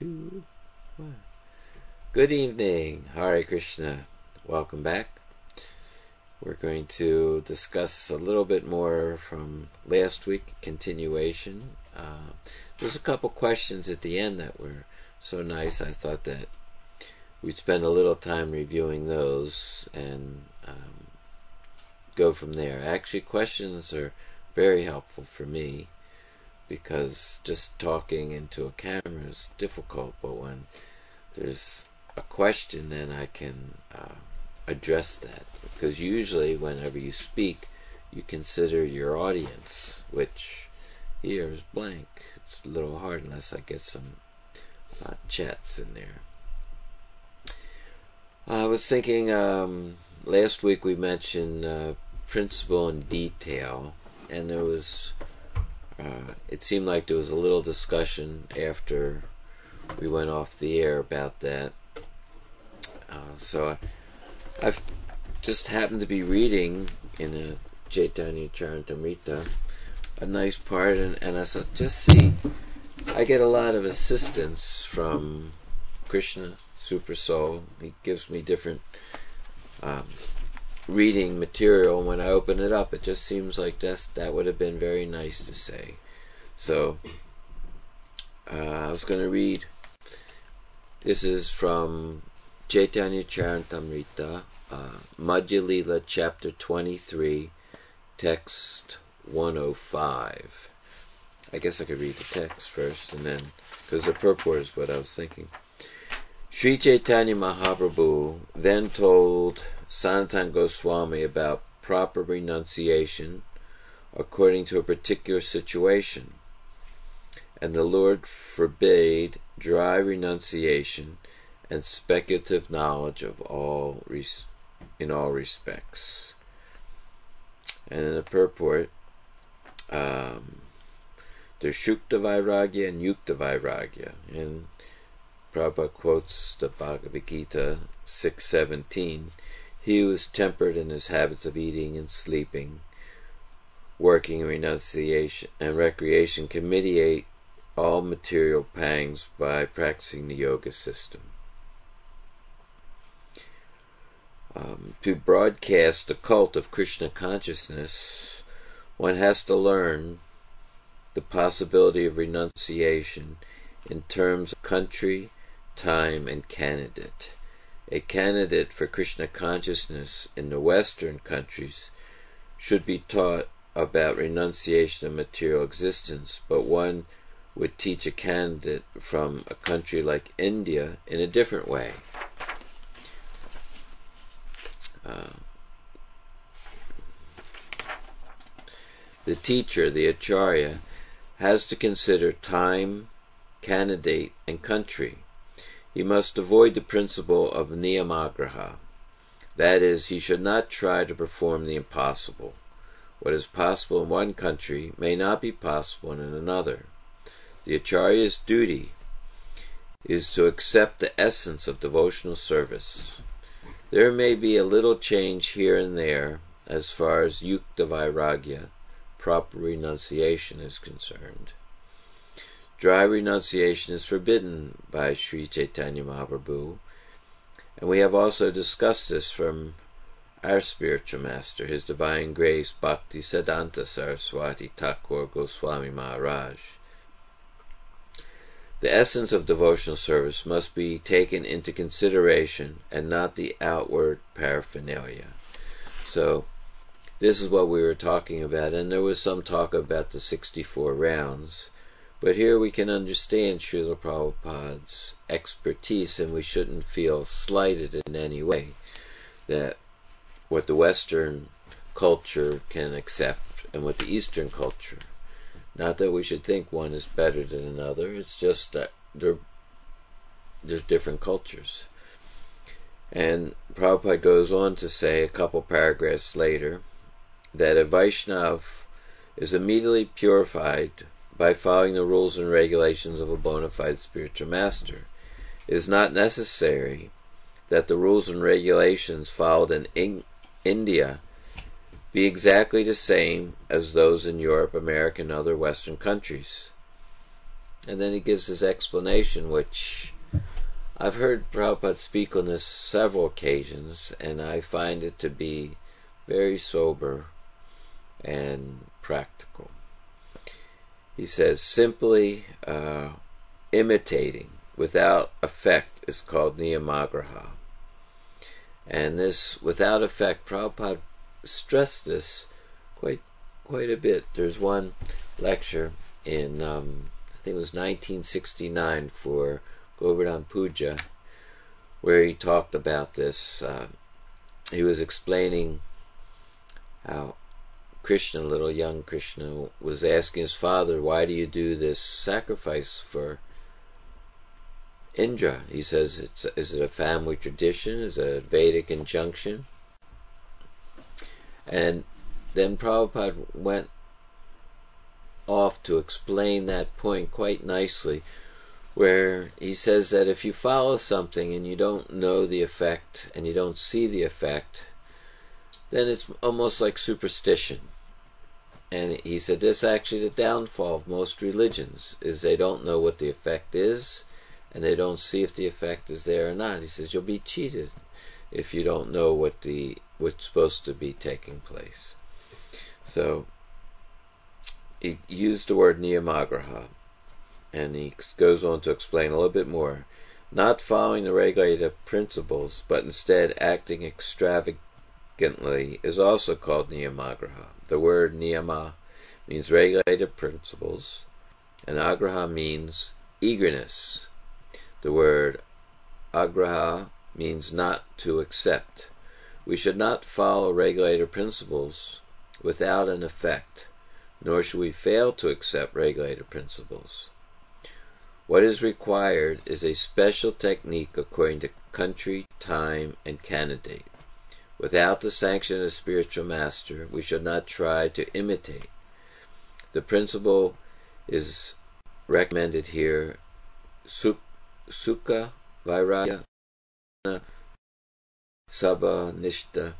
2, 1. Good evening, Hare Krishna. Welcome back. We're going to discuss a little bit more from last week, continuation. There's a couple questions at the end that were so nice. I thought that we'd spend a little time reviewing those and go from there. Actually, questions are very helpful for me because just talking into a camera is difficult, but when there's a question, then I can address that. Because usually whenever you speak, you consider your audience, which here is blank. It's a little hard unless I get some chats in there. I was thinking, last week we mentioned principle and detail, and there was, it seemed like there was a little discussion after we went off the air about that. So I've just happened to be reading in a Chaitanya Charitamrita a nice part, and I thought, just see, I get a lot of assistance from Krishna, Super Soul. He gives me different reading material. When I open it up, it just seems like that would have been very nice to say. So I was going to read. This is from Chaitanya Charitamrita, Madhya Lila, chapter 23, text 105. I guess I could read the text first, and then, because the purport is what I was thinking. Sri Chaitanya Mahaprabhu then told Sanatana Goswami about proper renunciation according to a particular situation, and the Lord forbade dry renunciation and speculative knowledge of in all respects. And in the purport, there's Shukta Vairagya and Yukta Vairagya, and Prabhupada quotes the Bhagavad Gita 6:17. He who is tempered in his habits of eating and sleeping, working in renunciation and recreation, can mediate all material pangs by practicing the yoga system. To broadcast the cult of Krishna consciousness, one has to learn the possibility of renunciation in terms of country, time, and candidate. A candidate for Krishna consciousness in the Western countries should be taught about renunciation of material existence, but one would teach a candidate from a country like India in a different way. The teacher, the acharya, has to consider time, candidate, and country. He must avoid the principle of niyamagraha. That is, he should not try to perform the impossible. What is possible in one country may not be possible in another. The acharya's duty is to accept the essence of devotional service. There may be a little change here and there as far as Yukta Vairagya, proper renunciation, is concerned. Dry renunciation is forbidden by Sri Chaitanya Mahaprabhu, and we have also discussed this from our spiritual master, His Divine Grace Bhakti Siddhanta Saraswati Thakur Goswami Maharaj. The essence of devotional service must be taken into consideration and not the outward paraphernalia. So, this is what we were talking about, and there was some talk about the 64 rounds. But here we can understand Srila Prabhupada's expertise, and we shouldn't feel slighted in any way that what the Western culture can accept and what the Eastern culture. Not that we should think one is better than another, it's just that there's different cultures. And Prabhupada goes on to say a couple paragraphs later that a Vaishnava is immediately purified by following the rules and regulations of a bona fide spiritual master. It is not necessary that the rules and regulations followed in India be exactly the same as those in Europe, America, and other Western countries. And then he gives his explanation, which I've heard Prabhupada speak on this several occasions, and I find it to be very sober and practical. He says, simply imitating without effect is called niyamagraha. And this without effect, Prabhupada stressed this quite a bit. There's one lecture in, I think it was 1969 for Govardhan Puja, where he talked about this. He was explaining how Krishna, little young Krishna, was asking his father, why do you do this sacrifice for Indra? He says, is it a family tradition? Is it a Vedic injunction? And then Prabhupada went off to explain that point quite nicely, where he says that if you follow something and you don't know the effect and you don't see the effect, then it's almost like superstition. And he said this actually the downfall of most religions is they don't know what the effect is, and they don't see if the effect is there or not. He says you'll be cheated if you don't know what's supposed to be taking place. So he used the word niyamagraha, and he goes on to explain a little bit more. Not following the regulative principles, but instead acting extravagantly is also called niyamagraha. The word niyama means regulative principles, and agraha means eagerness. The word agraha means not to accept. We should not follow regulative principles without an effect, nor should we fail to accept regulative principles. What is required is a special technique according to country, time, and candidate. Without the sanction of a spiritual master, we should not try to imitate. The principle is recommended here, Sukha Vairagya Sabha Nishta.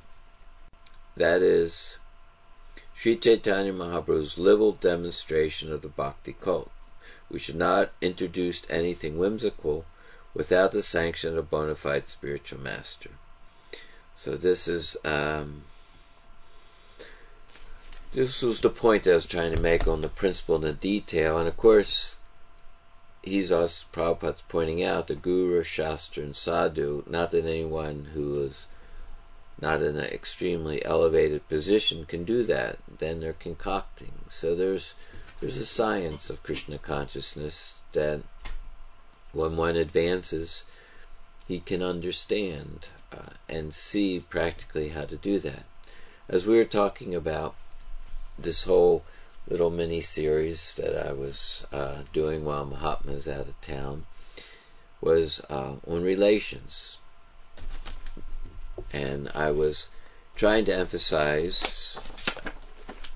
That is Sri Chaitanya Mahaprabhu's liberal demonstration of the bhakti cult. We should not introduce anything whimsical without the sanction of a bona fide spiritual master. So this was the point I was trying to make on the principle and the detail. And of course, Prabhupada's pointing out the Guru, Shastra, and Sadhu, not that anyone who is not in an extremely elevated position can do that. Then they're concocting. So there's a science of Krishna consciousness that when one advances, he can understand and see practically how to do that. As we were talking about this whole little mini-series that I was doing while Mahatma's out of town was on relations. And I was trying to emphasize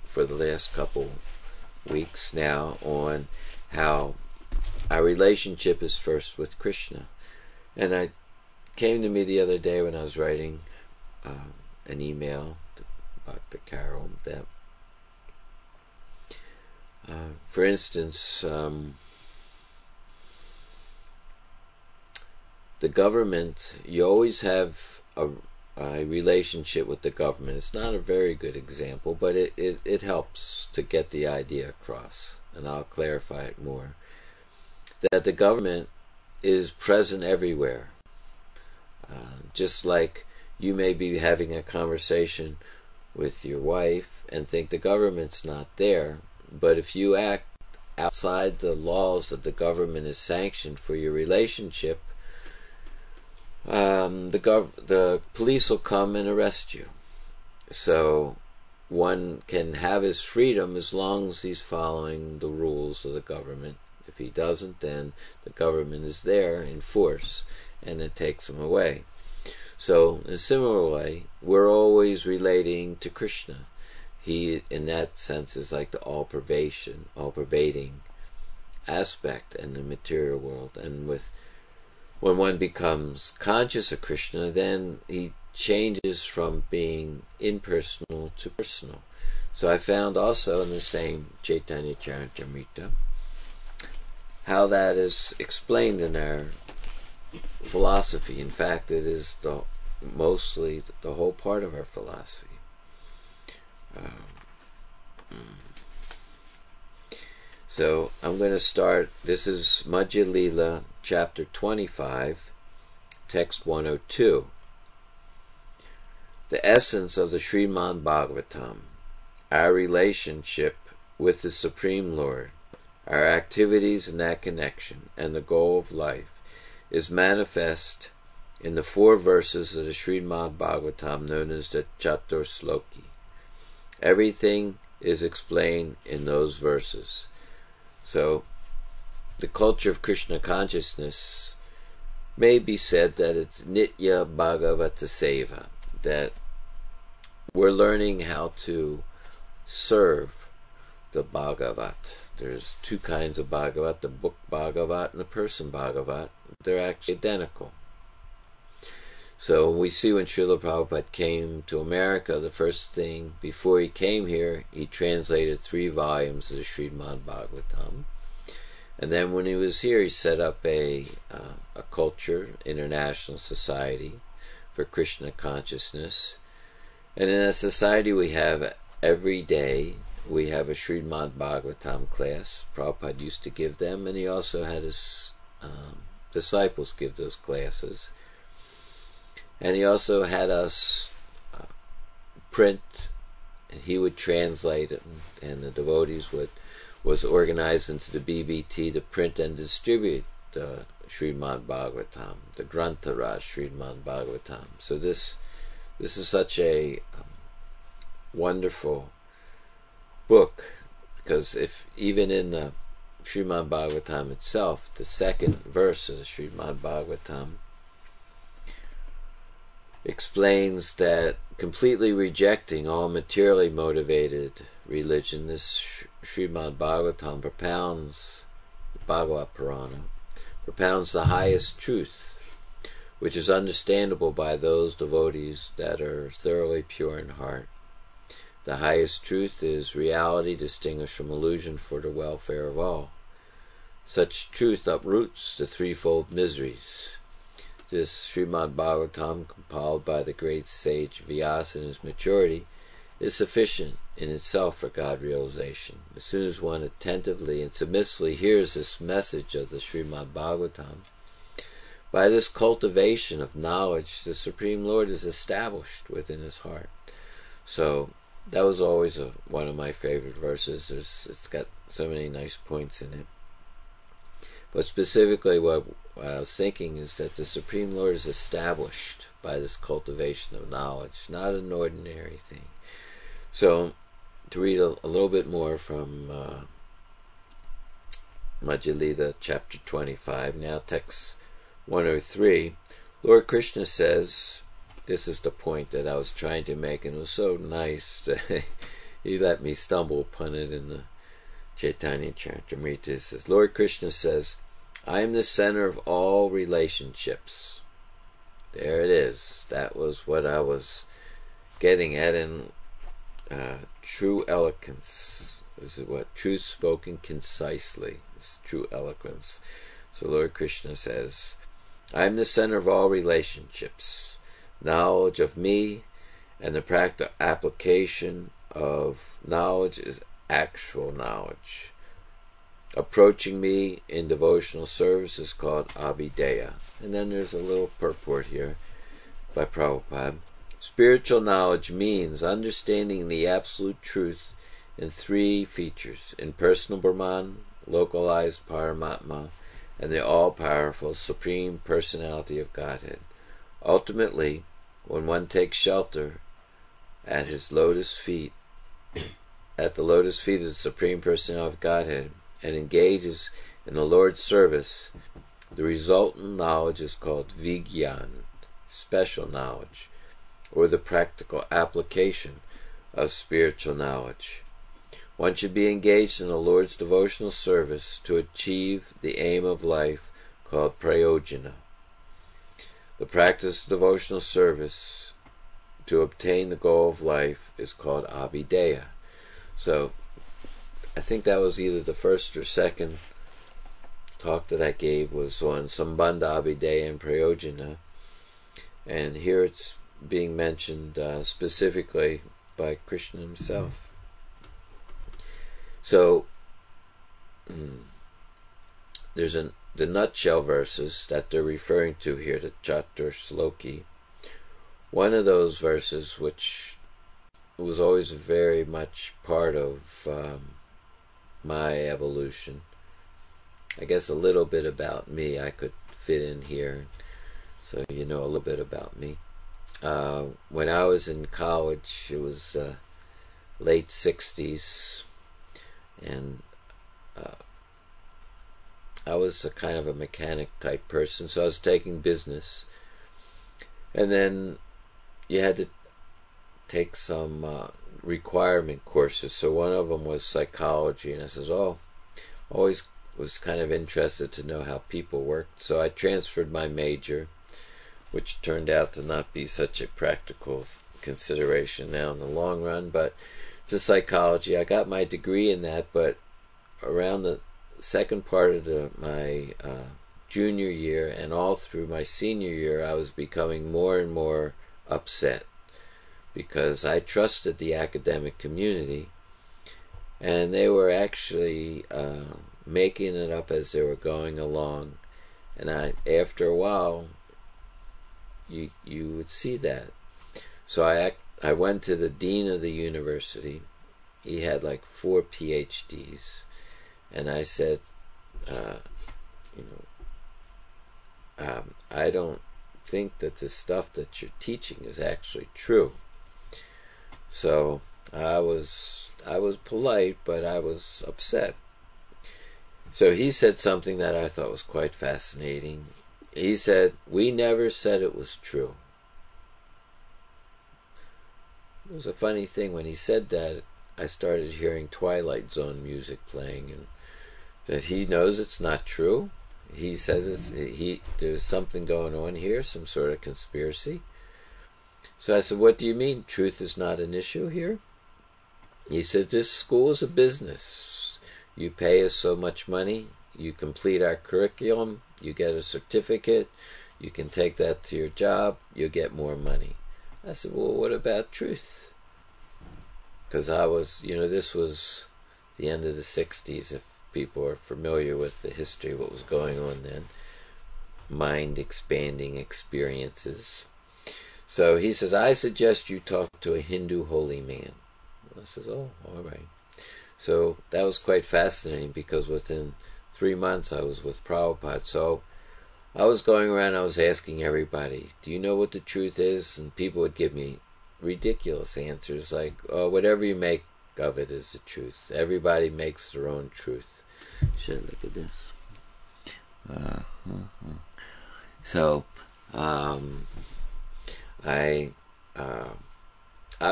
for the last couple weeks now on how our relationship is first with Krishna. And it came to me the other day when I was writing an email to Dr. Carol that for instance, the government, you always have a relationship with the government. It's not a very good example, but it helps to get the idea across, and I'll clarify it more. That the government is present everywhere. Just like you may be having a conversation with your wife and think the government's not there, but if you act outside the laws that the government has sanctioned for your relationship, the police will come and arrest you. So one can have his freedom as long as he's following the rules of the government. If he doesn't, then the government is there in force and it takes him away. So in a similar way, we're always relating to Krishna. He, in that sense, is like the all-pervading aspect in the material world. And when one becomes conscious of Krishna, then he changes from being impersonal to personal. So I found also in the same Chaitanya Charitamrita how that is explained in our philosophy. In fact, it is mostly the whole part of our philosophy. So I'm going to start. This is Madhya Lila, chapter 25, text 102. The essence of the Srimad Bhagavatam, our relationship with the Supreme Lord, our activities in that connection, and the goal of life, is manifest in the 4 verses of the Srimad Bhagavatam known as the Chatur Sloki. Everything is explained in those verses. So, the culture of Krishna consciousness may be said that it's Nitya Bhagavata Seva, that we're learning how to serve the Bhagavat. There's 2 kinds of Bhagavat, the book Bhagavat and the person Bhagavat. They're actually identical. So we see when Srila Prabhupada came to America, the first thing, before he came here, he translated 3 volumes of the Srimad Bhagavatam. And then when he was here, he set up a culture, international society for Krishna consciousness. And in that society we have every day, we have a Srimad Bhagavatam class. Prabhupada used to give them, and he also had his disciples give those classes. And he also had us print, and he would translate it, and the devotees was organized into the BBT to print and distribute the Srimad Bhagavatam, the Grantha Raj Srimad Bhagavatam. So this is such a wonderful book, because if even in the Srimad Bhagavatam itself, the 2nd verse of the Srimad Bhagavatam explains that completely rejecting all materially motivated religion, this Srimad Bhagavatam propounds, Bhagavad Purana, propounds the highest truth, which is understandable by those devotees that are thoroughly pure in heart. The highest truth is reality distinguished from illusion for the welfare of all. Such truth uproots the 3-fold miseries. This Srimad Bhagavatam, compiled by the great sage Vyasa in his maturity, is sufficient in itself for God realization. As soon as one attentively and submissively hears this message of the Srimad Bhagavatam, by this cultivation of knowledge, the Supreme Lord is established within his heart. So, that was always one of my favorite verses. It's got so many nice points in it. But specifically what I was thinking is that the Supreme Lord is established by this cultivation of knowledge, not an ordinary thing. So, to read a little bit more from Madhya Lila, chapter 25, now text 103, Lord Krishna says, this is the point that I was trying to make, and it was so nice that he let me stumble upon it in the Chaitanya Charitamrita. It says, Lord Krishna says, I am the center of all relationships. There it is. That was what I was getting at in true eloquence. This is what? Truth spoken concisely. It's true eloquence. So Lord Krishna says, I am the center of all relationships. Knowledge of me and the practical application of knowledge is actual knowledge. Approaching me in devotional service is called Abhideya. And then there's a little purport here by Prabhupada. Spiritual knowledge means understanding the absolute truth in 3 features: impersonal Brahman, localized Paramatma, and the all-powerful Supreme Personality of Godhead. Ultimately, when one takes shelter at his lotus feet, at the lotus feet of the Supreme Personality of Godhead, and engages in the Lord's service, the resultant knowledge is called Vigyan, special knowledge, or the practical application of spiritual knowledge. One should be engaged in the Lord's devotional service to achieve the aim of life called prayojana. The practice of devotional service to obtain the goal of life is called Abhideya. So, I think that was either the first or second talk that I gave was on Sambandha Abhideya and Prayojana, and here it's being mentioned specifically by Krishna himself. So there's the nutshell verses that they're referring to here, the Chatur Sloki. One of those verses, which was always very much part of my evolution, I guess a little bit about me I could fit in here, so you know a little bit about me. When I was in college, it was late 60s, and I was a kind of a mechanic type person, so I was taking business. And then you had to take some requirement courses. So one of them was psychology, and I says, always was kind of interested to know how people worked. So I transferred my major, which turned out to not be such a practical consideration now in the long run, but to psychology. I got my degree in that, but around the second part of my junior year and all through my senior year, I was becoming more and more upset because I trusted the academic community, and they were actually making it up as they were going along. And after a while, you would see that. So I went to the dean of the university. He had like 4 PhDs. And I said, I don't think that the stuff that you're teaching is actually true. So I was polite, but I was upset. So he said something that I thought was quite fascinating. He said, "We never said it was true." It was a funny thing. When he said that, I started hearing Twilight Zone music playing, and that he knows it's not true. He says there's something going on here, some sort of conspiracy. So I said, "What do you mean truth is not an issue here?" He said, "This school is a business. You pay us so much money, you complete our curriculum, you get a certificate, you can take that to your job, you'll get more money." I said, "Well, what about truth?" Because this was the end of the 60s, if people are familiar with the history of what was going on then. Mind-expanding experiences. So he says, "I suggest you talk to a Hindu holy man." I says, "Oh, all right." So that was quite fascinating, because within 3 months I was with Prabhupada. So I was going around, I was asking everybody, "Do you know what the truth is?" And people would give me ridiculous answers like, "Oh, whatever you make of it is the truth. Everybody makes their own truth." Should I look at this? So I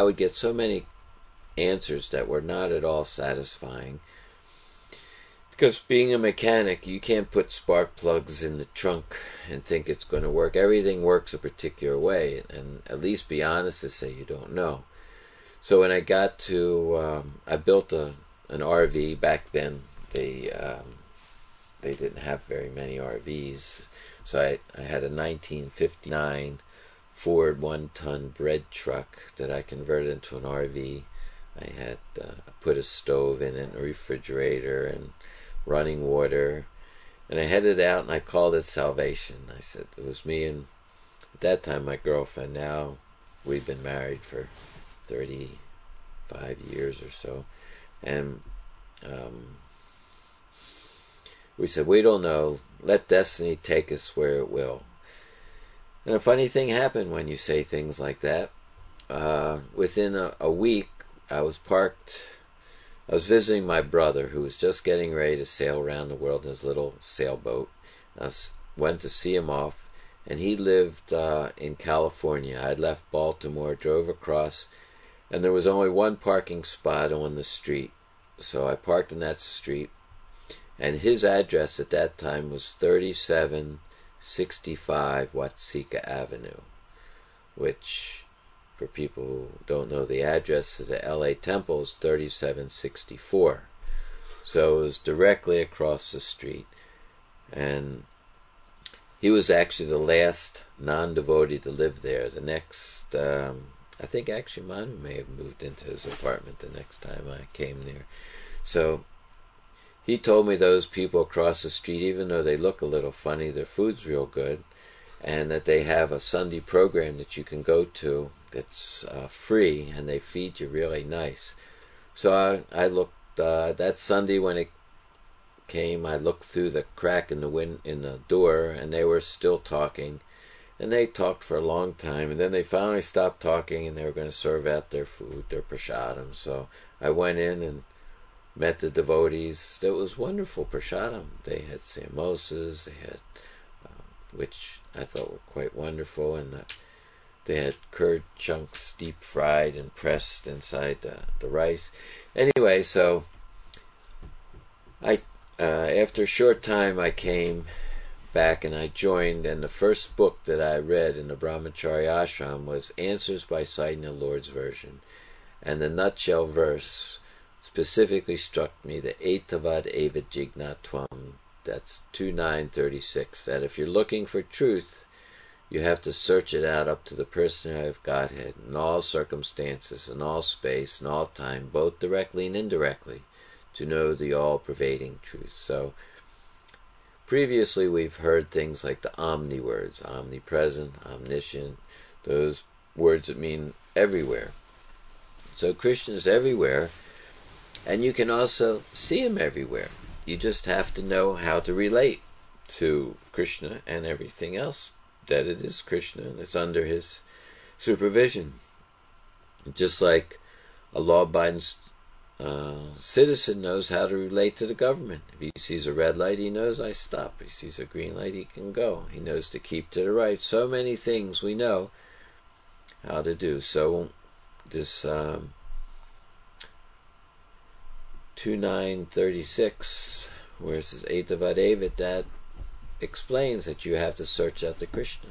would get so many answers that were not at all satisfying, because being a mechanic, you can't put spark plugs in the trunk and think it's going to work. Everything works a particular way, and at least be honest to say you don't know. So when I got to, I built an RV. Back then, they didn't have very many RVs. So I had a 1959 Ford 1-ton bread truck that I converted into an RV. I had put a stove in it, a refrigerator, and running water. And I headed out, and I called it Salvation. I said, it was me and, at that time, my girlfriend. Now we've been married for 35 years or so. And we said, we don't know. Let destiny take us where it will. And a funny thing happened when you say things like that. Within a week, I was visiting my brother, who was just getting ready to sail around the world in his little sailboat. I went to see him off, and he lived in California. I had left Baltimore, drove across, and there was only one parking spot on the street. So I parked in that street, and his address at that time was 3765 Watsika Avenue, which, for people who don't know the address of the LA Temple, is 3764. So it was directly across the street. And he was actually the last non-devotee to live there. The next, I think actually Manu may have moved into his apartment the next time I came there. So he told me those people across the street, even though they look a little funny, their food's real good, and that they have a Sunday program that you can go to that's free, and they feed you really nice. So I looked, that Sunday when it came, I looked through the crack in the door, and they were still talking, and they talked for a long time, and then they finally stopped talking, and they were going to serve out their food, their prasadam. So I went in and met the devotees. It was wonderful prasadam. They had samosas, they had, which I thought were quite wonderful, and they had curd chunks deep fried and pressed inside the rice. Anyway, so after a short time I came back and I joined, and the first book that I read in the Brahmachari ashram was Answers by Citing the Lord's Version. And the nutshell verse specifically struck me, the Etavad Eva Jignatvam, that's 2:9:36, that if you're looking for truth, you have to search it out up to the personality of Godhead in all circumstances, in all space, in all time, both directly and indirectly, to know the all-pervading truth. So previously we've heard things like the omni words, omnipresent, omniscient, those words that mean everywhere. So Krishna is everywhere, and you can also see him everywhere. You just have to know how to relate to Krishna and everything else, that it is Krishna and it's under his supervision. Just like a law-abiding citizen knows how to relate to the government. If he sees a red light, he knows I stop. If he sees a green light, he can go. He knows to keep to the right. So many things we know how to do. So this 2:9:36, where it says Etavad Evat, that explains that you have to search out the Krishna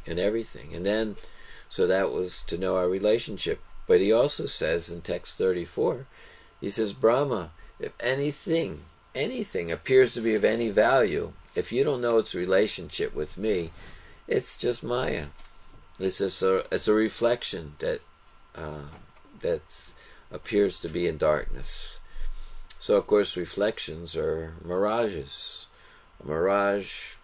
in everything. And then, so that was to know our relationship. But he also says in text 34, he says, Brahma, if anything appears to be of any value, if you don't know its relationship with me, it's just Maya. It's a reflection that appears to be in darkness. So of course reflections are mirages. A mirage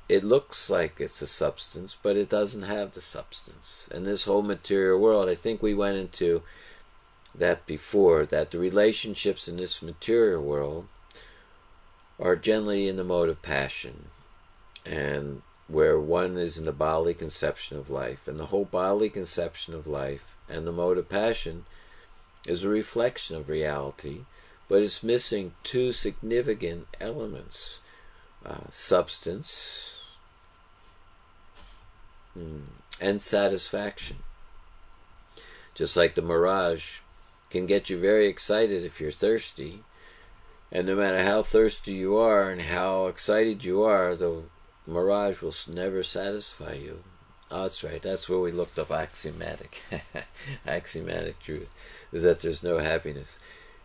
it looks like it's a substance, but it doesn't have the substance. And this whole material world, I think we went into that before, that the relationships in this material world are generally in the mode of passion, and where one is in the bodily conception of life, and the whole bodily conception of life and the mode of passion is a reflection of reality, but it's missing two significant elements, substance and satisfaction. Just like the mirage can get you very excited if you're thirsty, and no matter how thirsty you are and how excited you are, the mirage will never satisfy you. Oh, that's right, that's where we looked up axiomatic. Axiomatic truth is that there's no happiness.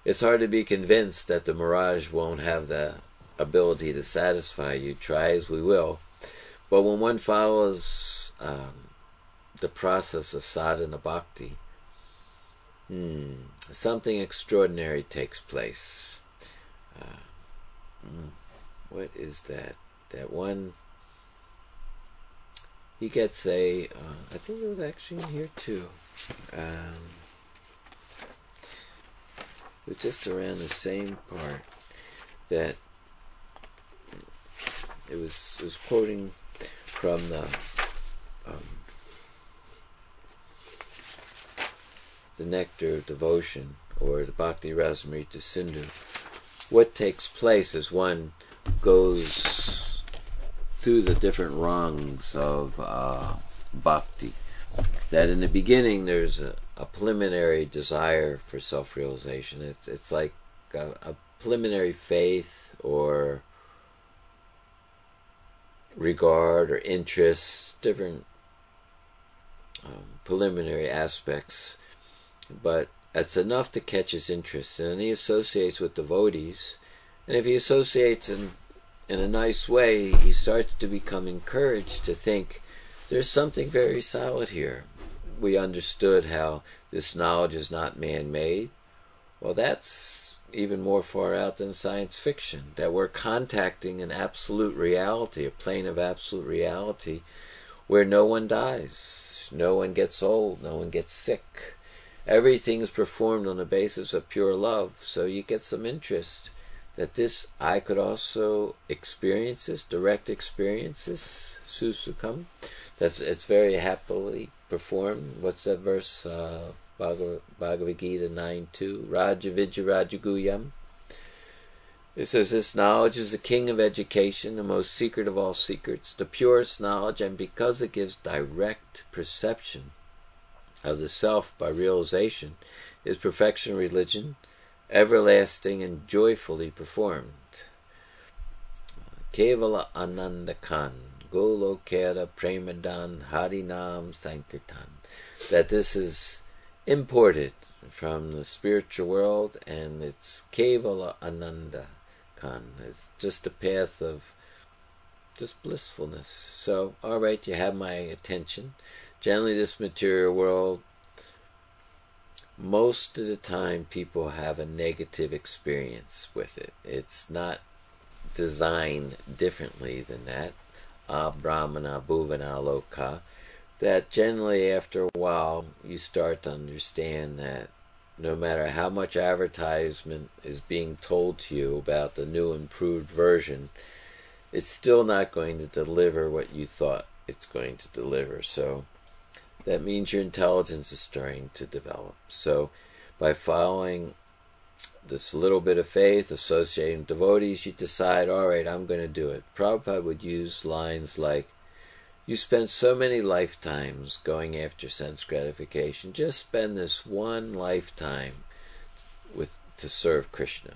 It's hard to be convinced that the mirage won't have the ability to satisfy you, try as we will. But when one follows the process of sadhana bhakti, something extraordinary takes place. What is that? That one, he gets I think it was actually in here too. It was just around the same part that it was quoting from the Nectar of Devotion, or the Bhakti Rasamrita Sindhu. What takes place as one goes through the different rungs of bhakti, that in the beginning there's a preliminary desire for self-realization. It's like a preliminary faith or regard or interest, different preliminary aspects, but it's enough to catch his interest. And then he associates with devotees, and if he associates in a nice way, he starts to become encouraged to think there's something very solid here. We understood how this knowledge is not man-made. Well, that's even more far out than science fiction, that we're contacting an absolute reality, a plane of absolute reality, where no one dies, no one gets old, no one gets sick. Everything is performed on the basis of pure love, so you get some interest that this, I could also experience this, direct experiences, susukam. It's very happily performed. What's that verse? Bhagavad Gita 9.2. Raja Vidya Rajaguyam. It says, this knowledge is the king of education, the most secret of all secrets, the purest knowledge, and because it gives direct perception of the self by realization, is perfection religion, everlasting and joyfully performed. Kevala Anandakan, Golokera Premadan Harinam Sankirtan. That this is imported from the spiritual world, and it's Kevala Ananda Kan. It's just a path of just blissfulness. So, alright, you have my attention. Generally, this material world, most of the time people have a negative experience with it. It's not designed differently than that. Brahmana Bhuvana Loka. That generally after a while you start to understand that no matter how much advertisement is being told to you about the new improved version, it's still not going to deliver what you thought it's going to deliver. So that means your intelligence is starting to develop. So by following this little bit of faith, associating with devotees, you decide, alright, I'm going to do it. Prabhupada would use lines like, you spent so many lifetimes going after sense gratification, just spend this one lifetime to serve Krishna.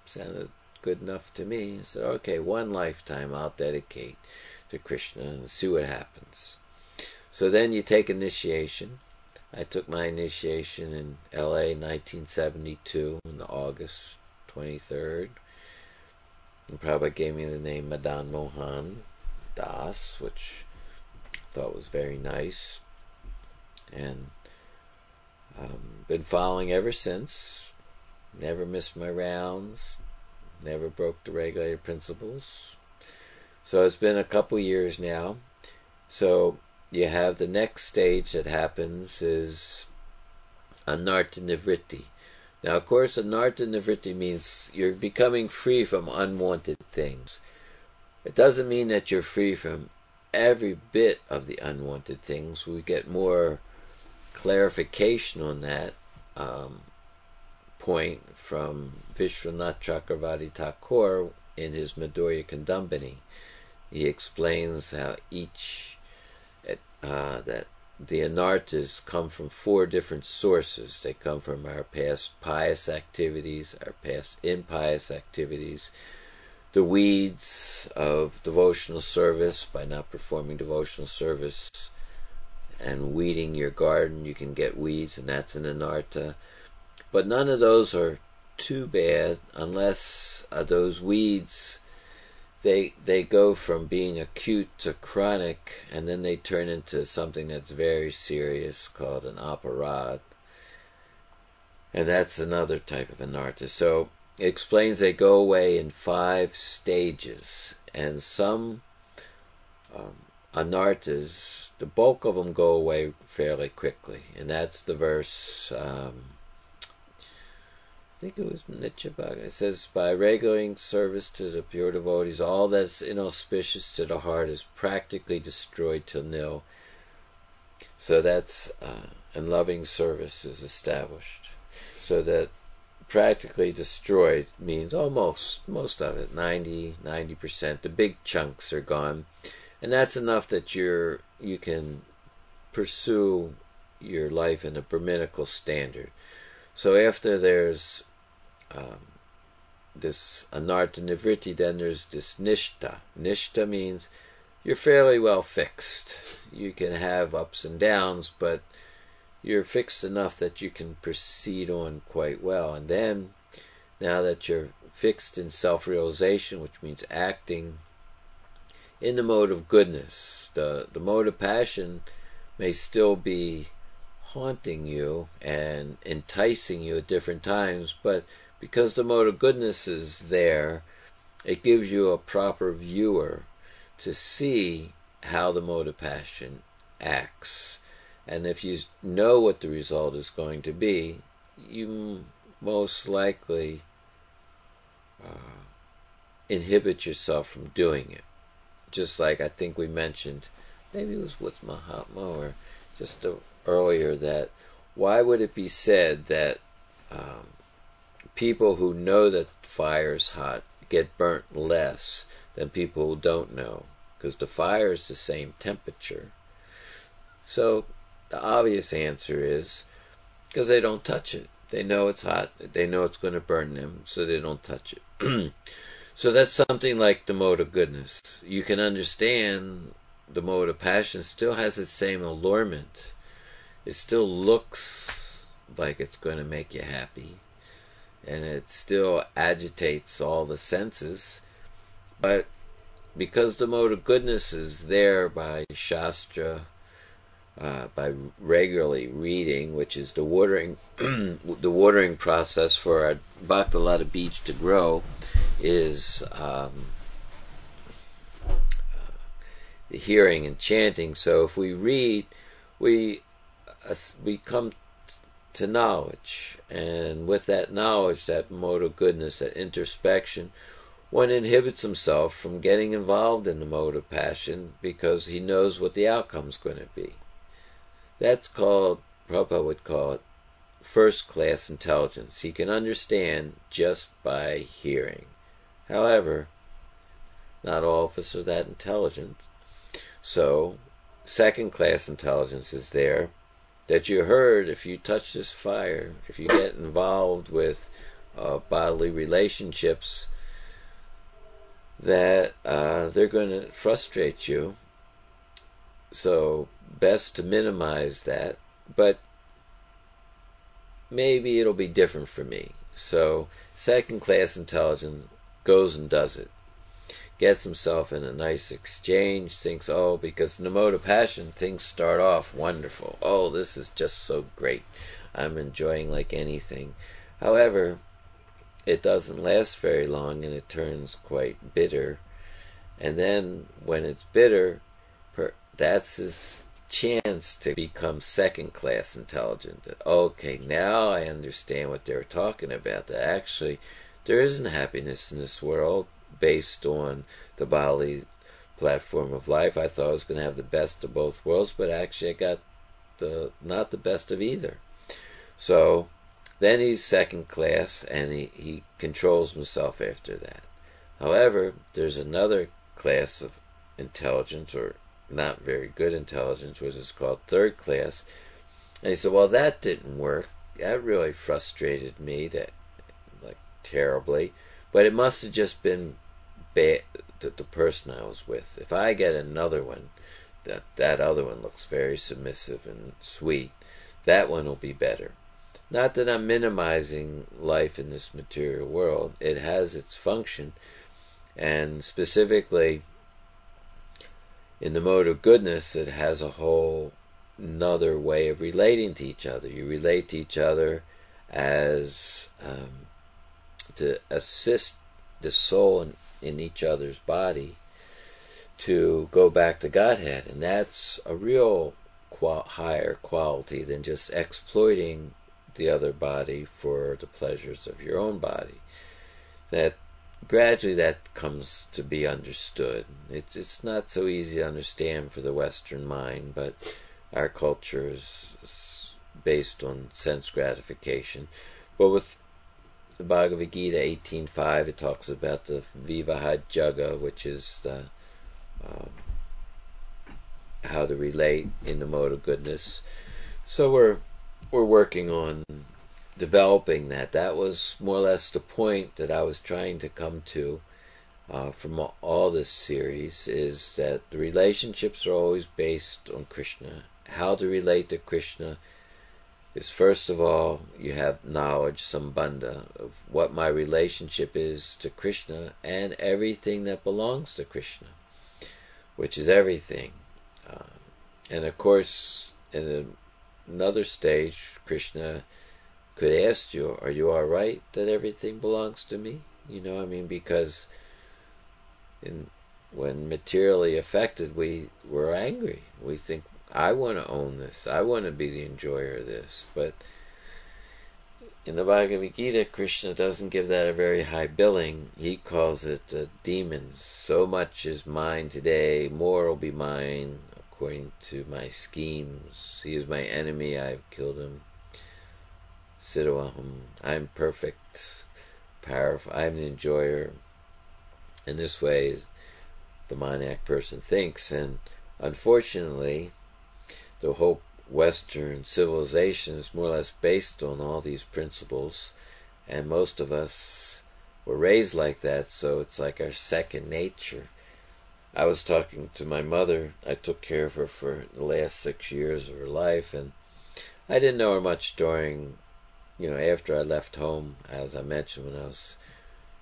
Sounded good enough to me. I said, okay, one lifetime I'll dedicate to Krishna and see what happens. So then you take initiation. I took my initiation in L.A. 1972 on August 23rd. And Prabhupada gave me the name Madan Mohan Das, which I thought was very nice. And been following ever since. Never missed my rounds. Never broke the regulated principles. So it's been a couple years now. So you have the next stage that happens is Anartha Nivritti. Now, of course, Anartha Nivritti means you're becoming free from unwanted things. It doesn't mean that you're free from every bit of the unwanted things. We get more clarification on that point from Vishwanath Chakravarti Thakur in his Madhurya Kandambini. He explains how that the anarthas come from 4 different sources. They come from our past pious activities, our past impious activities, the weeds of devotional service. By not performing devotional service and weeding your garden, you can get weeds, and that's an anartha. But none of those are too bad unless those weeds, they go from being acute to chronic, and then they turn into something that's very serious called an aparad. And that's another type of anartha. So it explains they go away in 5 stages. And some anarthas, the bulk of them go away fairly quickly. And that's the verse, I think it was Nitya. It says, by regulating service to the pure devotees, all that's inauspicious to the heart is practically destroyed till nil. So that's, and loving service is established. So that practically destroyed means almost, most of it, 90%. The big chunks are gone. And that's enough that you can pursue your life in a Brahminical standard. So after there's this anartha nivritti, then there's this nishta. Nishta means you're fairly well fixed. You can have ups and downs, but you're fixed enough that you can proceed on quite well. And then, now that you're fixed in self-realization, which means acting in the mode of goodness. The mode of passion may still be haunting you and enticing you at different times, but because the mode of goodness is there, it gives you a proper viewer to see how the mode of passion acts. And if you know what the result is going to be, you most likely inhibit yourself from doing it. Just like I think we mentioned, maybe it was with Mahatma or just earlier, that why would it be said that people who know that fire's hot get burnt less than people who don't know? Because the fire is the same temperature. So the obvious answer is because they don't touch it. They know it's hot. They know it's going to burn them, so they don't touch it. So that's something like the mode of goodness. You can understand the mode of passion still has its same allurement. It still looks like it's going to make you happy, and it still agitates all the senses. But because the mode of goodness is there by Shastra, by regularly reading, which is the watering, the watering process for our Bhaktalata beach to grow, is the hearing and chanting. So if we read, we come to knowledge, and with that knowledge, that mode of goodness, that introspection, one inhibits himself from getting involved in the mode of passion because he knows what the outcome's going to be. That's called, Prabhupada would call it, first-class intelligence. He can understand just by hearing. However, not all of us are that intelligent. So, second-class intelligence is there, that you heard if you touch this fire, if you get involved with bodily relationships, that they're going to frustrate you. So, best to minimize that, but maybe it'll be different for me. So, second-class intelligence goes and does it. Gets himself in a nice exchange, thinks, oh, because in the mode of passion, things start off wonderful. Oh, this is just so great. I'm enjoying like anything. However, it doesn't last very long, and it turns quite bitter. And then, when it's bitter, that's his chance to become second-class intelligent. That, okay, now I understand what they were talking about. That actually, there isn't happiness in this world based on the bodily platform of life. I thought I was going to have the best of both worlds, but actually I got not the best of either. So then he's second class, and he controls himself after that. However, there's another class of intelligence, or not very good intelligence, which is called third class. And he said, well, that didn't work. That really frustrated me, terribly. But it must have just been bad, the person I was with. If I get another one, that other one looks very submissive and sweet, that one will be better. Not that I'm minimizing life in this material world. It has its function, and specifically in the mode of goodness, it has a whole another way of relating to each other. You relate to each other as to assist the soul in each other's body to go back to Godhead. And that's a real higher quality than just exploiting the other body for the pleasures of your own body. That gradually that comes to be understood. It's not so easy to understand for the Western mind, but our culture is based on sense gratification. But with the Bhagavad Gita 18.5, it talks about the Vivaha Jaga, which is the how to relate in the mode of goodness. So we're working on developing that. That was more or less the point that I was trying to come to from all this series, is that the relationships are always based on Krishna. How to relate to Krishna is, first of all, you have knowledge, sambandha, of what my relationship is to Krishna and everything that belongs to Krishna, which is everything. And of course, in another stage, Krishna could ask you, are you all right that everything belongs to me? You know, I mean, because when materially affected, we're angry. We think, I want to own this. I want to be the enjoyer of this. But in the Bhagavad Gita, Krishna doesn't give that a very high billing. He calls it demons. So much is mine today, more will be mine according to my schemes. He is my enemy, I have killed him. Siddhavaham, I'm perfect, powerful, I'm the enjoyer. In this way, the Monac person thinks, and unfortunately, the whole Western civilization is more or less based on all these principles, and most of us were raised like that, so it's like our second nature. I was talking to my mother. I took care of her for the last 6 years of her life, and I didn't know her much during, after I left home. As I mentioned, when I was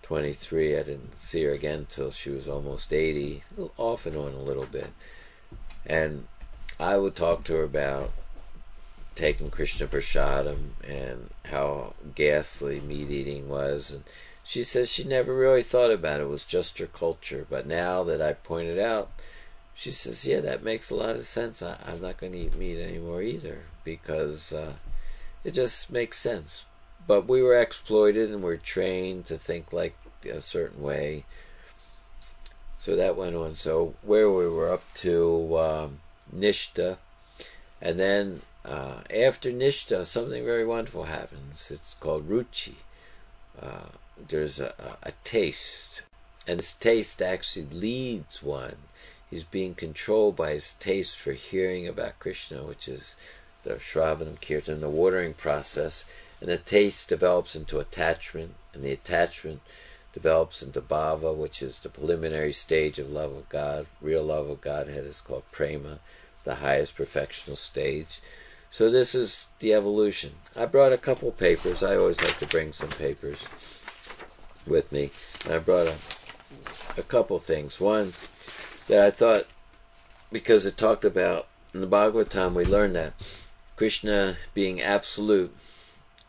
23, I didn't see her again till she was almost 80, off and on a little bit. And I would talk to her about taking Krishna Prasadam and how ghastly meat eating was, and she says she never really thought about it. It was just her culture. But now that I pointed out, she says, yeah, that makes a lot of sense. I'm not going to eat meat anymore either, because it just makes sense. But we were exploited and we're trained to think like a certain way. So that went on. So where we were up to Nishta, and then after Nishta, something very wonderful happens. It's called Ruchi. There's a taste, and this taste actually leads one. He's being controlled by his taste for hearing about Krishna, which is the Shravanam Kirtan, the watering process, and the taste develops into attachment, and the attachment develops into bhava, which is the preliminary stage of love of God. Real love of Godhead is called prema, the highest perfectional stage. So this is the evolution. I brought a couple papers. I always like to bring some papers with me. And I brought a couple things. One that I thought, because it talked about, in the Bhagavatam we learned that Krishna being absolute,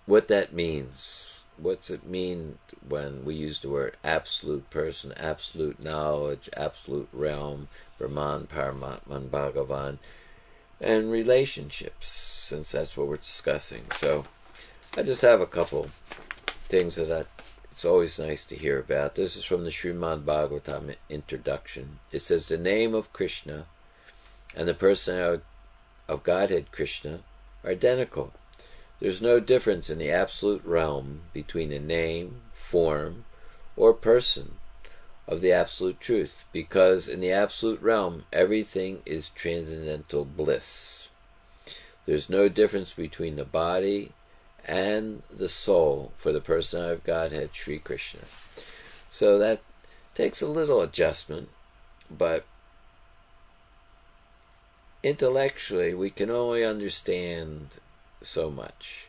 what that means. What's it mean when we use the word absolute person, absolute knowledge, absolute realm, Brahman, Paramatman, Bhagavan, and relationships, since that's what we're discussing. So I just have a couple things that it's always nice to hear about. This is from the Srimad Bhagavatam introduction. It says, the name of Krishna and the person of Godhead Krishna are identical. There's no difference in the absolute realm between the name, form, or person of the absolute truth, because in the absolute realm everything is transcendental bliss. There's no difference between the body and the soul for the personality of Godhead, Sri Krishna. So that takes a little adjustment, but intellectually we can only understand so much.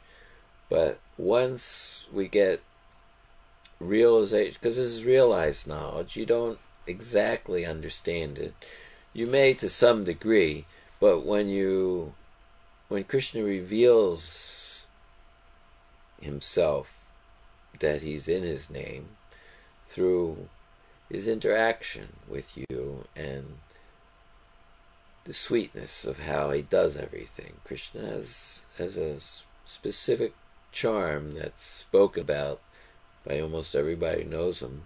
But once we get realization, because this is realized knowledge, you don't exactly understand it. You may to some degree, but when Krishna reveals himself, that he's in his name, through his interaction with you and the sweetness of how he does everything. Krishna has a specific charm that's spoken about by almost everybody who knows him.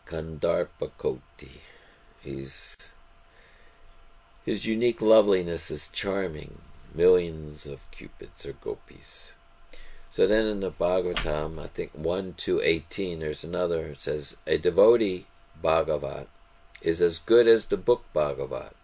Kandarpa Koti. His unique loveliness is charming millions of cupids or gopis. So then in the Bhagavatam, I think 1:2:18, there's another. It says, a devotee Bhagavat is as good as the book Bhagavat,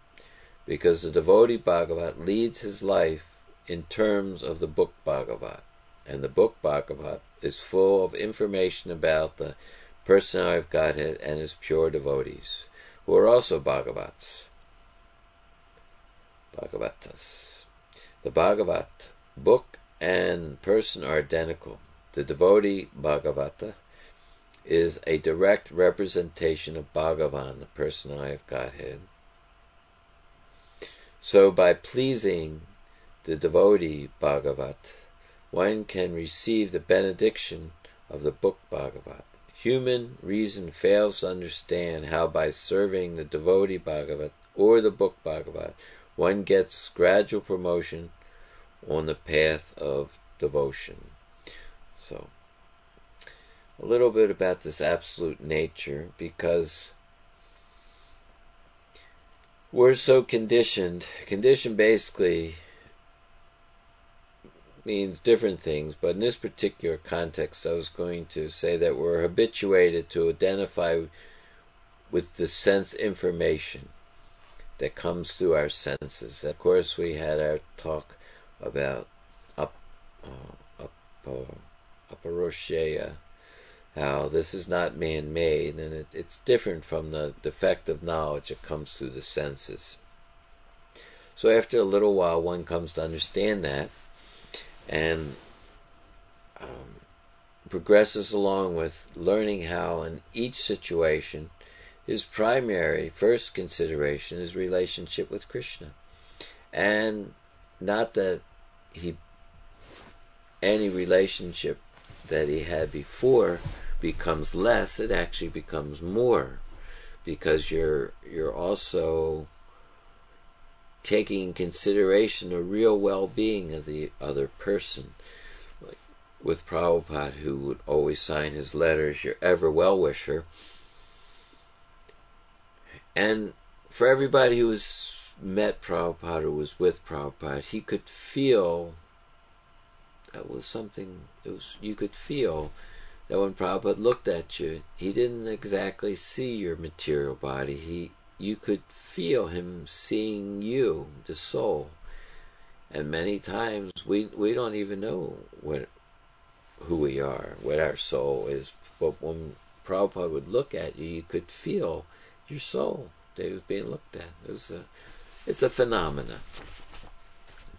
because the devotee Bhagavat leads his life in terms of the book Bhagavat. And the book Bhagavat is full of information about the personality of Godhead and his pure devotees, who are also Bhagavatas. The Bhagavat Book and person are identical. The devotee Bhagavata is a direct representation of Bhagavan, the personality of Godhead. So by pleasing the devotee Bhagavat, one can receive the benediction of the book Bhagavat. Human reason fails to understand how by serving the devotee Bhagavat or the book Bhagavat, one gets gradual promotion on the path of devotion. So, a little bit about this absolute nature, because we're so conditioned. Condition basically means different things, but in this particular context I was going to say that we're habituated to identify with the sense information that comes through our senses. Of course, we had our talk about Aparosheya, how this is not man-made, and it's different from the defect of knowledge that comes through the senses. So after a little while, one comes to understand that, and progresses along with learning how in each situation his primary first consideration is relationship with Krishna, and not that any relationship that he had before becomes less. It actually becomes more, because you're also taking in consideration the real well-being of the other person. Like with Prabhupada, who would always sign his letters, your ever well-wisher. And for everybody who was met Prabhupada or was with Prabhupada, he could feel that was something. You could feel that when Prabhupada looked at you, he didn't exactly see your material body. You could feel him seeing you, the soul. And many times we don't even know who we are, what our soul is. But when Prabhupada would look at you, you could feel your soul that was being looked at. It's a phenomena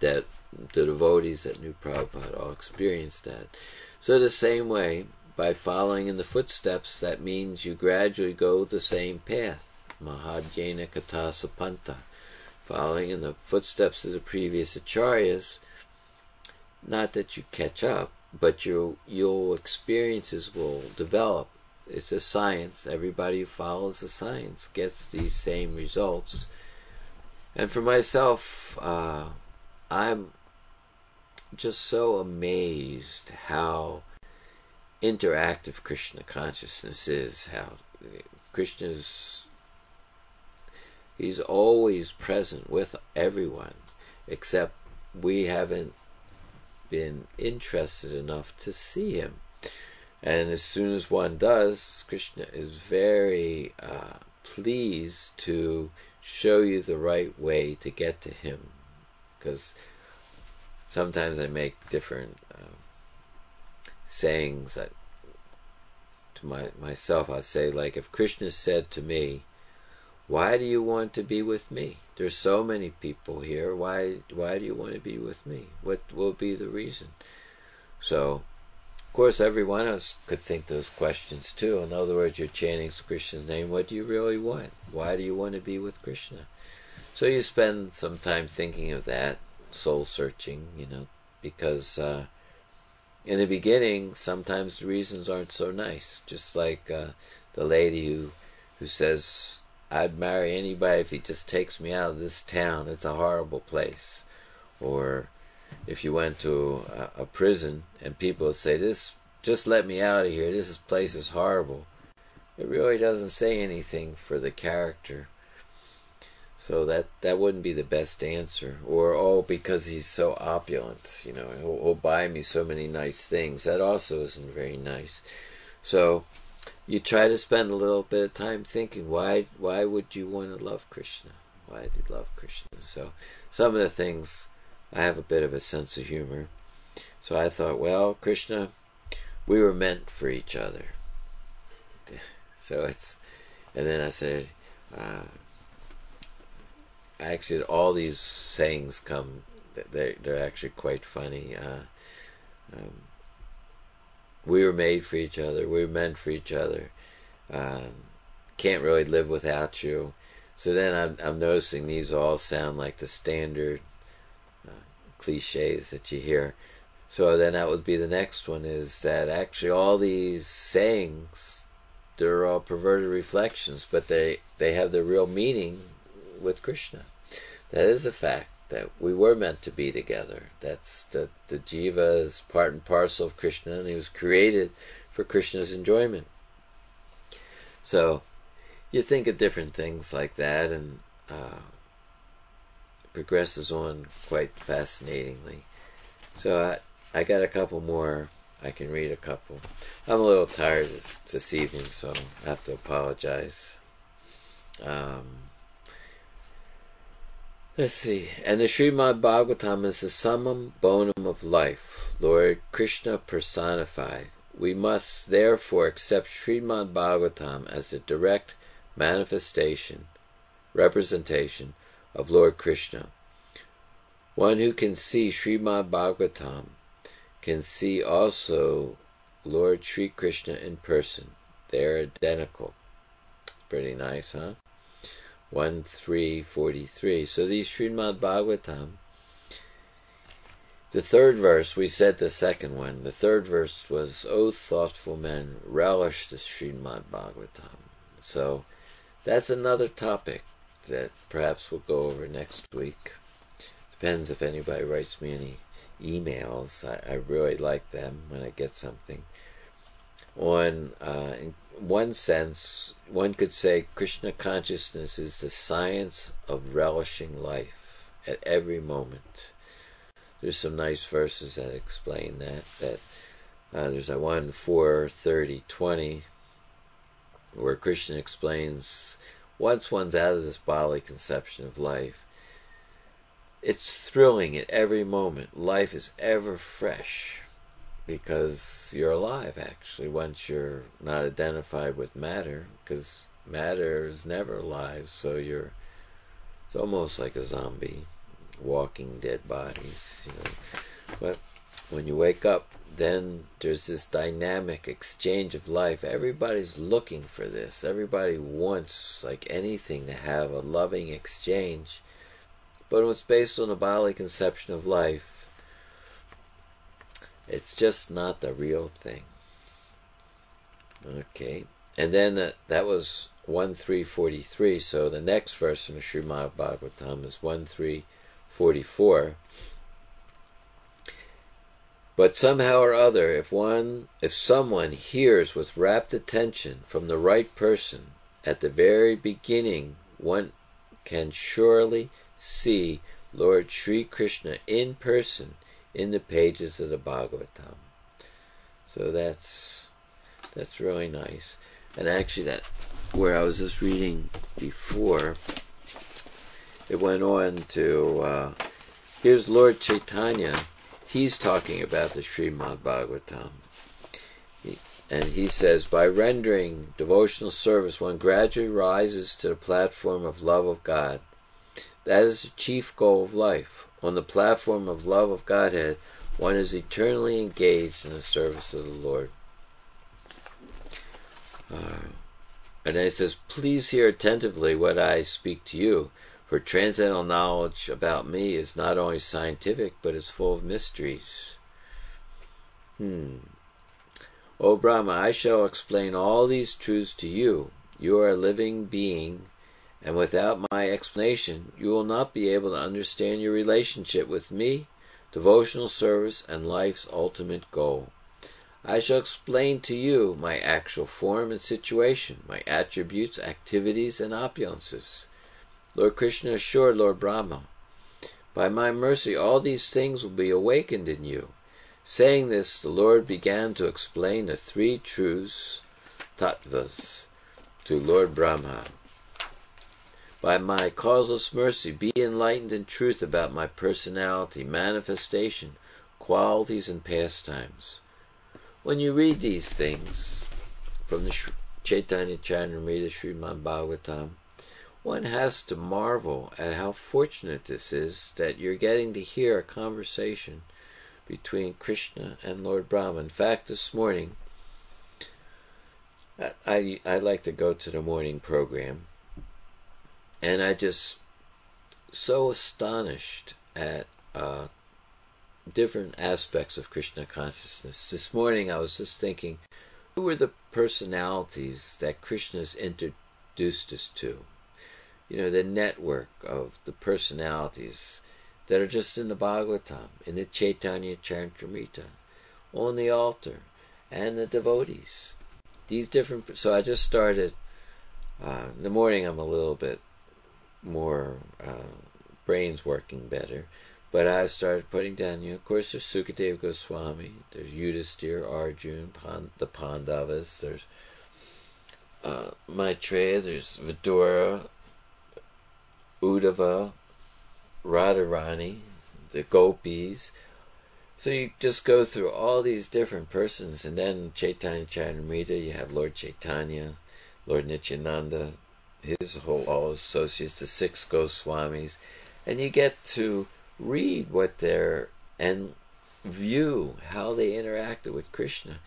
that the devotees that knew Prabhupada all experienced that. So the same way, by following in the footsteps, that means you gradually go the same path. Mahadhyena Kata Sapanta. Following in the footsteps of the previous acharyas, not that you catch up, but your experiences will develop. It's a science. Everybody who follows the science gets these same results. And for myself, I'm just so amazed how interactive Krishna consciousness is. How He's always present with everyone, except we haven't been interested enough to see him. And as soon as one does, Krishna is very pleased to show you the right way to get to him. Because sometimes I make different sayings that to myself. I'll say, like, if Krishna said to me, "Why do you want to be with me? There's so many people here. Why do you want to be with me? What will be the reason?" So, of course, every one of us could think those questions too. In other words, you're chanting Krishna's name. What do you really want? Why do you want to be with Krishna? So you spend some time thinking of that, soul searching, because in the beginning, sometimes the reasons aren't so nice. Just like the lady who says, "I'd marry anybody if he just takes me out of this town. It's a horrible place." Or if you went to a prison and people would say, "Just let me out of here. This place is horrible." It really doesn't say anything for the character. So that wouldn't be the best answer. Or, "Oh, because he's so opulent, he'll buy me so many nice things." That also isn't very nice. So you try to spend a little bit of time thinking, why would you want to love Krishna? Why did you love Krishna? So some of the things, I have a bit of a sense of humor. So I thought, well, Krishna, we were meant for each other. And then I said, actually all these sayings come they're actually quite funny. We were made for each other. We were meant for each other. Can't really live without you. So then I'm noticing these all sound like the standard cliches that you hear. So then that would be the next one, is that actually all these sayings, they're all perverted reflections, but they have their real meaning with Krishna. That is a fact, that we were meant to be together. That's the jiva is part and parcel of Krishna, and he was created for Krishna's enjoyment. So you think of different things like that, and it progresses on quite fascinatingly. So I got a couple more. I can read a couple. I'm a little tired this evening, so I have to apologize. Let's see. And the Srimad Bhagavatam is the summum bonum of life, Lord Krishna personified. We must therefore accept Srimad Bhagavatam as the direct representation of Lord Krishna. One who can see Srimad Bhagavatam can see also Lord Sri Krishna in person. They're identical. Pretty nice, huh? 1:3:43. So these Srimad Bhagavatam, the third verse, we said the second one. The third verse was, O thoughtful men, relish the Srimad Bhagavatam. So that's another topic that perhaps we'll go over next week. Depends if anybody writes me any emails. I really like them when I get something. In one sense, one could say Krishna consciousness is the science of relishing life at every moment. There's some nice verses that explain that. There's a 1:4:30:20 where Krishna explains, once one's out of this bodily conception of life, it's thrilling at every moment. Life is ever fresh because you're alive, actually, once you're not identified with matter, because matter is never alive, so it's almost like a zombie, walking dead bodies, But when you wake up, then there's this dynamic exchange of life. Everybody's looking for this. Everybody wants, like anything, to have a loving exchange. But when it's based on a bodily conception of life, it's just not the real thing. Okay. And then that was 1:3:43. So the next verse in the Srimad Bhagavatam is 1:3:44. But somehow or other, if someone hears with rapt attention from the right person at the very beginning, one can surely see Lord Sri Krishna in person in the pages of the Bhagavatam. So that's really nice. And actually, that where I was just reading before, it went on to here's Lord Chaitanya. He's talking about the Srimad Bhagavatam. And he says, by rendering devotional service, one gradually rises to the platform of love of God. That is the chief goal of life. On the platform of love of Godhead, one is eternally engaged in the service of the Lord. And then it says, please hear attentively what I speak to you, for transcendental knowledge about me is not only scientific, but is full of mysteries. O Brahma, I shall explain all these truths to you. You are a living being, and without my explanation, you will not be able to understand your relationship with me, devotional service, and life's ultimate goal. I shall explain to you my actual form and situation, my attributes, activities, and opulences. Lord Krishna assured Lord Brahma, by my mercy all these things will be awakened in you. Saying this, the Lord began to explain the three truths, tattvas, to Lord Brahma. By my causeless mercy, be enlightened in truth about my personality, manifestation, qualities, and pastimes. When you read these things from the Chaitanya Charitamrita Srimad Bhagavatam, one has to marvel at how fortunate this is that you're getting to hear a conversation between Krishna and Lord Brahma. In fact, this morning, I like to go to the morning program, and I just so astonished at different aspects of Krishna consciousness. This morning I was just thinking, who are the personalities that Krishna's introduced us to? You know, the network of the personalities that are just in the Bhagavatam, in the Chaitanya Charitamrita, on the altar, and the devotees. These different. So I just started. In the morning I'm a little bit more brains working better, but I started putting down. Of course, there's Sukadeva Goswami, there's Yudhisthira, Arjuna, the Pandavas, there's Maitreya, there's Vidura, Uddhava, Radharani, the gopis. So you just go through all these different persons, and then Chaitanya Charitamrita, you have Lord Chaitanya, Lord Nityananda, all associates, the 6 Goswamis, and you get to read what they're and view how they interacted with Krishna.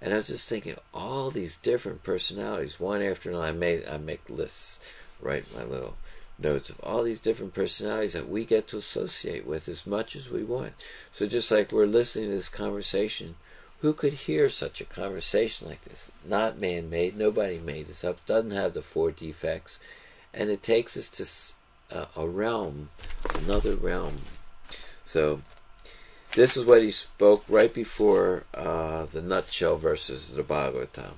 And I was just thinking, all these different personalities, one after another. I make lists, write my little notes of all these different personalities that we get to associate with as much as we want. So just like we're listening to this conversation, who could hear such a conversation like this? Not man-made, nobody made this up, doesn't have the 4 defects, and it takes us to a realm, another realm. So this is what he spoke right before the nutshell verses of the Bhagavatam.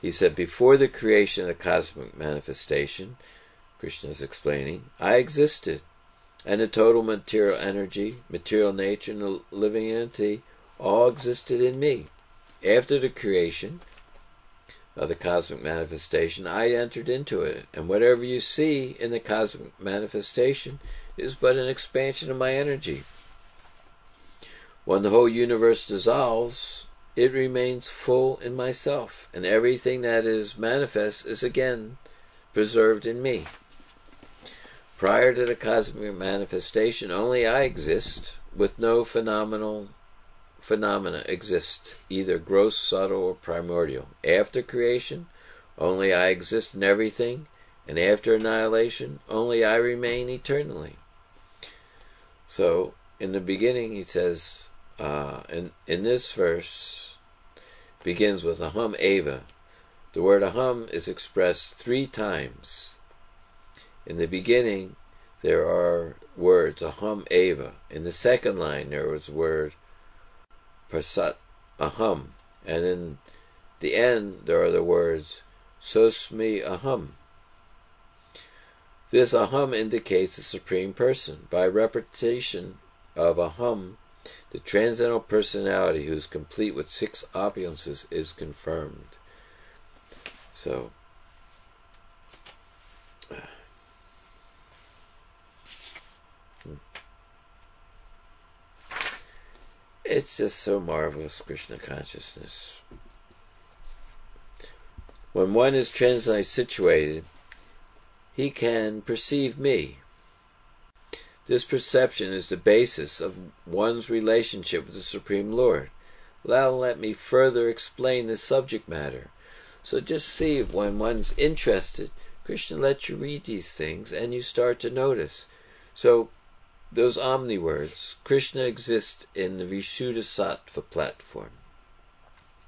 He said, before the creation of cosmic manifestation, Krishna is explaining, I existed, and the total material energy, material nature, and the living entity all existed in me. After the creation of the cosmic manifestation, I entered into it, and whatever you see in the cosmic manifestation is but an expansion of my energy. When the whole universe dissolves, it remains full in myself, and everything that is manifest is again preserved in me. Prior to the cosmic manifestation, only I exist, with no phenomena exist, either gross, subtle, or primordial. After creation, only I exist in everything, and after annihilation, only I remain eternally. So, in the beginning, he says, in this verse, begins with aham eva. The word aham is expressed 3 times. In the beginning, there are words aham eva. In the second line, there was word prasat aham. And in the end, there are the words sosmi aham. This aham indicates the Supreme Person. By repetition of aham, the transcendental personality who is complete with 6 opulences is confirmed. So, it's just so marvelous, Krishna consciousness. When one is transcendently situated, he can perceive me. This perception is the basis of one's relationship with the Supreme Lord. Now let me further explain this subject matter. So just see, when one's interested, Krishna lets you read these things and you start to notice. So those omni words, Krishna exists in the Vishuddhasattva platform.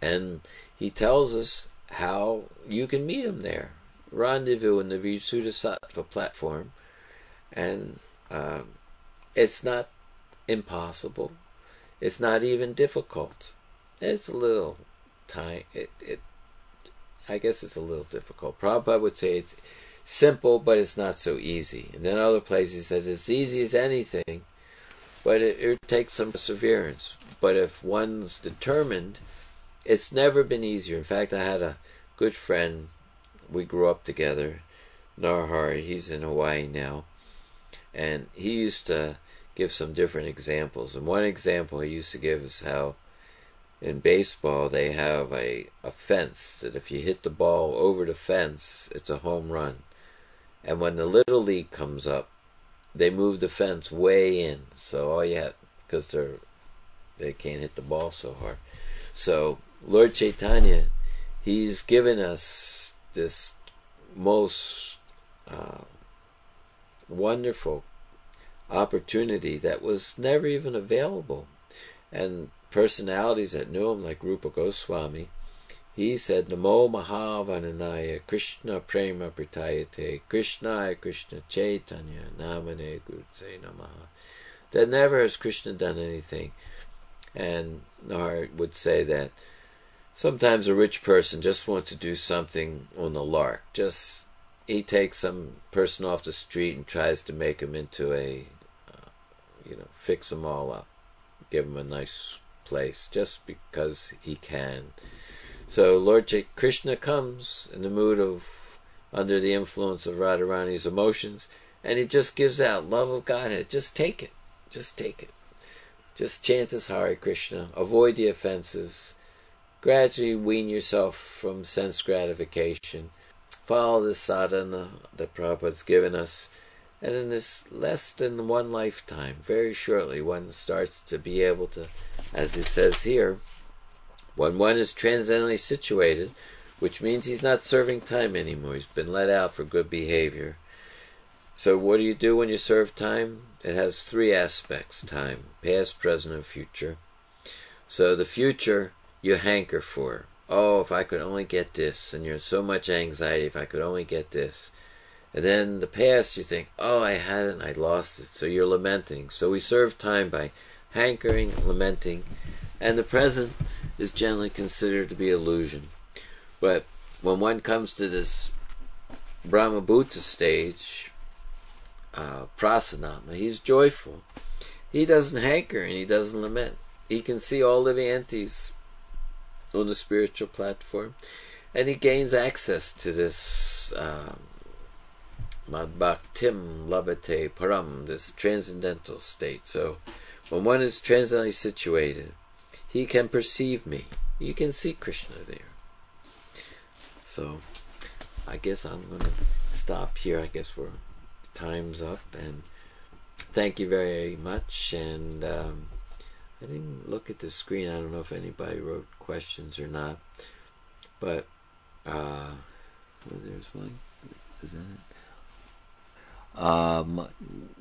And he tells us how you can meet him there. Rendezvous in the Vishuddhasattva platform. And it's not impossible. It's not even difficult. It's a little time. I guess it's a little difficult. Prabhupada would say it's simple, but it's not so easy. And then other places he says it's easy as anything, but it takes some perseverance. But if one's determined, it's never been easier. In fact, I had a good friend. We grew up together, Narahari. He's in Hawaii now. And he used to give some different examples. And one example he used to give is how in baseball they have a fence that if you hit the ball over the fence, it's a home run. And when the Little League comes up, they move the fence way in. So all you have, because they can't hit the ball so hard. So Lord Chaitanya, he's given us this most wonderful opportunity that was never even available. And personalities that knew him, like Rupa Goswami, he said, Namo Mahavananaya Krishna Prema Pritayate Krishnaya Krishna Chaitanya Namane Gurutse Namaha. That never has Krishna done anything. And Nahar would say that sometimes a rich person just wants to do something on the lark. He takes some person off the street and tries to make him into fix them all up, give him a nice place, just because he can. So Lord Krishna comes in the mood of, under the influence of Radharani's emotions, and he just gives out love of Godhead. Just take it. Just take it. Just chant as Hare Krishna. Avoid the offenses. Gradually wean yourself from sense gratification. Follow the sadhana that Prabhupada's given us. And in this less than one lifetime, very shortly, one starts to be able to, as it says here, when one is transcendently situated, which means he's not serving time anymore. He's been let out for good behavior. So what do you do when you serve time? It has three aspects: time, past, present, and future. So the future you hanker for. Oh, if I could only get this. And you're in so much anxiety, if I could only get this. And then the past, you think, oh, I had it and I lost it. So you're lamenting. So we serve time by hankering, lamenting. And the present is generally considered to be illusion. But when one comes to this Brahmabhuta stage, prasanama, he's joyful. He doesn't hanker and he doesn't lament. He can see all living entities on the spiritual platform, and he gains access to this Madbhaktim Labhate Param, this transcendental state. So when one is transcendently situated, he can perceive me. You can see Krishna there. So I guess I'm going to stop here. I guess time's up, and thank you very much. And I didn't look at the screen. I don't know if anybody wrote questions or not, but there's one. Is that it?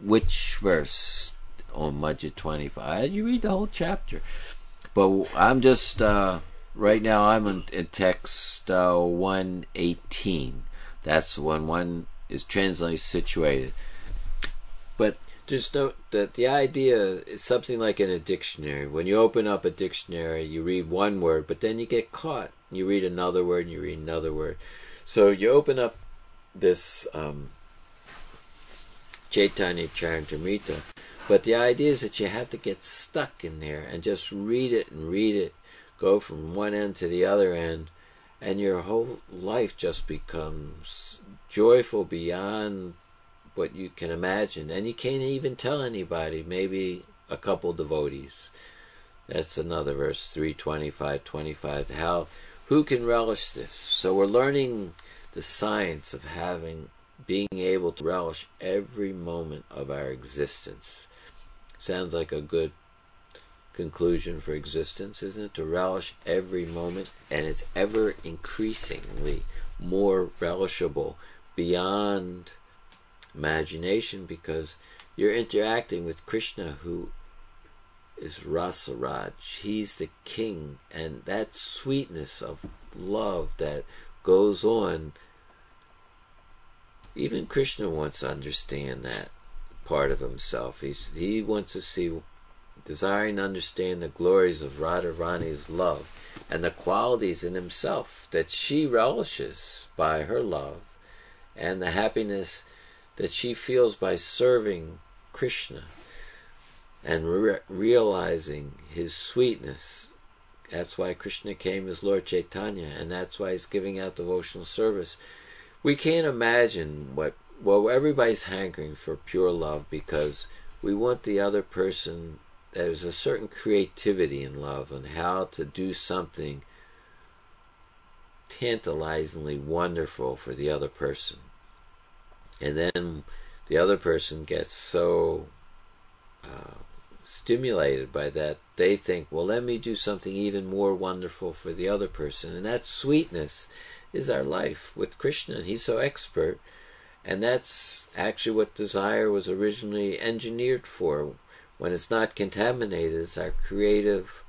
Which verse on Madhya 25? You read the whole chapter, but I'm just right now. I'm in text 118. That's the one is transcendently situated. But just note that the idea is something like in a dictionary. When you open up a dictionary, you read one word, but then you get caught. You read another word, and you read another word. So you open up this Chaitanya Charitamrita, but the idea is that you have to get stuck in there and just read it and read it, go from one end to the other end, and your whole life just becomes joyful beyond what you can imagine. And you can't even tell anybody, maybe a couple devotees. That's another verse, 3:25. Who can relish this? So we're learning the science of being able to relish every moment of our existence. Sounds like a good conclusion for existence, isn't it? To relish every moment, and it's ever increasingly more relishable beyond imagination, because you're interacting with Krishna, who is Rasaraj. He's the king, and that sweetness of love that goes on, even Krishna wants to understand that part of himself. He wants to see, desiring to understand the glories of Radharani's love and the qualities in himself that she relishes by her love, and the happiness that she feels by serving Krishna and realizing his sweetness. That's why Krishna came as Lord Chaitanya, and that's why he's giving out devotional service. We can't imagine everybody's hankering for pure love, because we want the other person. There's a certain creativity in love on how to do something tantalizingly wonderful for the other person. And then the other person gets so stimulated by that, they think, well, let me do something even more wonderful for the other person. And that sweetness is our life with Krishna. He's so expert. And that's actually what desire was originally engineered for. When it's not contaminated, it's our creative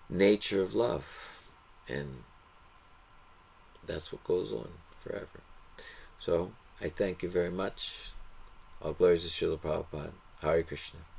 nature of love. And that's what goes on forever. So, I thank you very much. All glories to Srila Prabhupada. Hare Krishna.